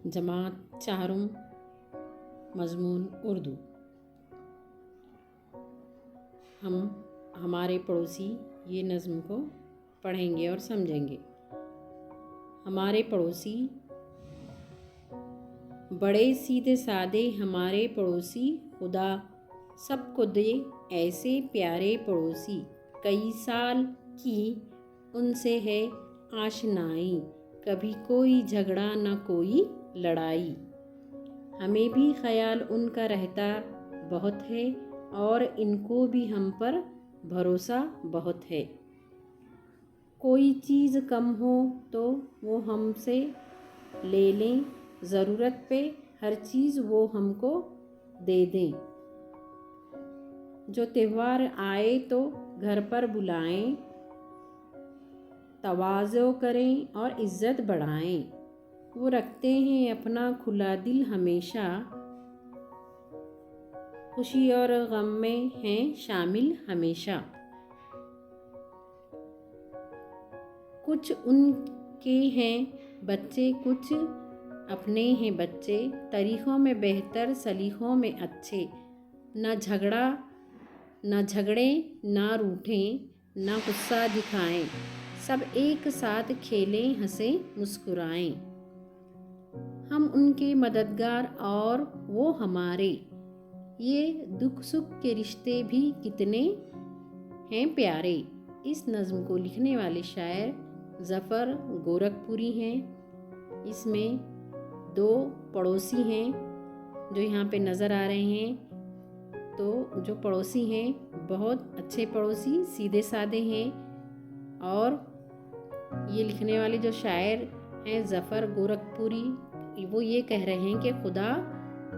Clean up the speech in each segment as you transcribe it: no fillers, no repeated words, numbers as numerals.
जमात चारुम मज़मून उर्दू। हम हमारे पड़ोसी ये नज़्म को पढ़ेंगे और समझेंगे। हमारे पड़ोसी, बड़े सीधे सादे हमारे पड़ोसी, खुदा सबको दे ऐसे प्यारे पड़ोसी। कई साल की उनसे है आशनाई, कभी कोई झगड़ा न कोई लड़ाई। हमें भी ख्याल उनका रहता बहुत है और इनको भी हम पर भरोसा बहुत है। कोई चीज़ कम हो तो वो हमसे ले लें, ज़रूरत पे हर चीज़ वो हमको दे दें। जो त्यौहार आए तो घर पर बुलाएं, तवाज़ो करें और इज़्ज़त बढ़ाएं। वो रखते हैं अपना खुला दिल हमेशा, खुशी और गम में हैं शामिल हमेशा। कुछ उनके हैं बच्चे, कुछ अपने हैं बच्चे, तरीक़ों में बेहतर सलीक़ों में अच्छे। ना झगड़े ना रूठें, ना गुस्सा दिखाएं, सब एक साथ खेलें हंसें मुस्कुराएं। हम उनके मददगार और वो हमारे, ये दुख सुख के रिश्ते भी कितने हैं प्यारे। इस नज़्म को लिखने वाले शायर ज़फ़र गोरखपुरी हैं। इसमें 2 पड़ोसी हैं जो यहाँ पे नज़र आ रहे हैं। तो जो पड़ोसी हैं बहुत अच्छे पड़ोसी, सीधे साधे हैं। और ये लिखने वाले जो शायर हैं ज़फ़र गोरखपुरी, वो ये कह रहे हैं कि खुदा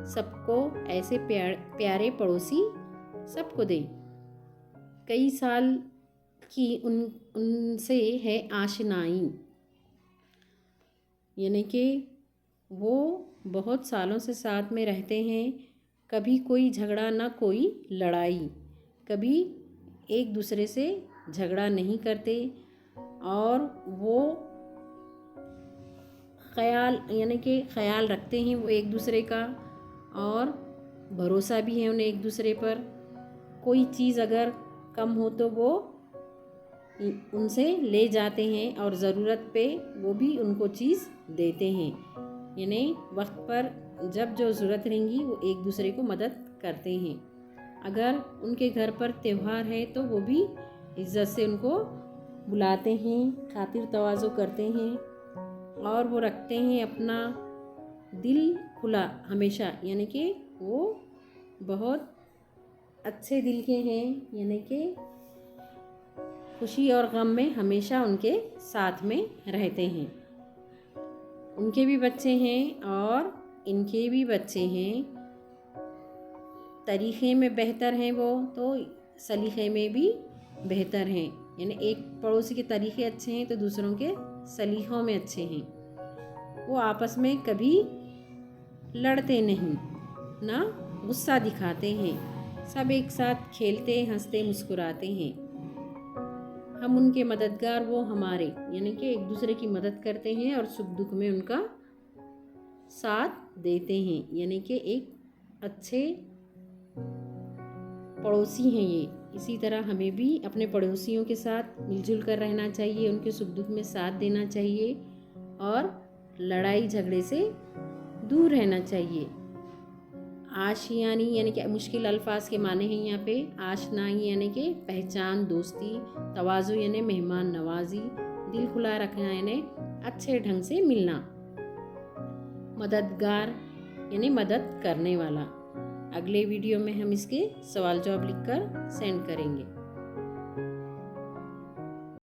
सबको ऐसे प्यारे पड़ोसी सबको दे। कई साल की उनसे है आशनाई, यानी कि वो बहुत सालों से साथ में रहते हैं। कभी कोई झगड़ा ना कोई लड़ाई, कभी एक दूसरे से झगड़ा नहीं करते। और वो ख्याल रखते हैं वो एक दूसरे का, और भरोसा भी है उन्हें एक दूसरे पर। कोई चीज़ अगर कम हो तो वो उनसे ले जाते हैं और ज़रूरत पे वो भी उनको चीज़ देते हैं। यानी वक्त पर जब जो ज़रूरत रहेंगी वो एक दूसरे को मदद करते हैं। अगर उनके घर पर त्यौहार है तो वो भी इज़्ज़त से उनको बुलाते हैं, खातिर तवाज़ो करते हैं और वो रखते हैं अपना दिल खुला हमेशा, यानी कि वो बहुत अच्छे दिल के हैं, यानी कि खुशी और गम में हमेशा उनके साथ में रहते हैं। उनके भी बच्चे हैं और इनके भी बच्चे हैं। तरीक़े में बेहतर हैं वो तो सलीक़े में भी बेहतर हैं। यानी एक पड़ोसी के तरीक़े अच्छे हैं तो दूसरों के सलीक़ों में अच्छे हैं। वो आपस में कभी लड़ते नहीं, ना गुस्सा दिखाते हैं, सब एक साथ खेलते हंसते मुस्कुराते हैं। हम उनके मददगार, वो हमारे, यानी कि एक दूसरे की मदद करते हैं और सुख दुख में उनका साथ देते हैं। यानी कि एक अच्छे पड़ोसी हैं ये। इसी तरह हमें भी अपने पड़ोसियों के साथ मिलजुल कर रहना चाहिए, उनके सुख दुख में साथ देना चाहिए और लड़ाई झगड़े से दूर रहना चाहिए। आशियानी यानी कि मुश्किल अल्फाज के माने हैं यहाँ पे। आशनाई यानी कि पहचान, दोस्ती। तवाज़ो यानी मेहमान नवाजी। दिल खुला रखना यानी अच्छे ढंग से मिलना। मददगार यानी मदद करने वाला। अगले वीडियो में हम इसके सवाल जवाब लिखकर सेंड करेंगे।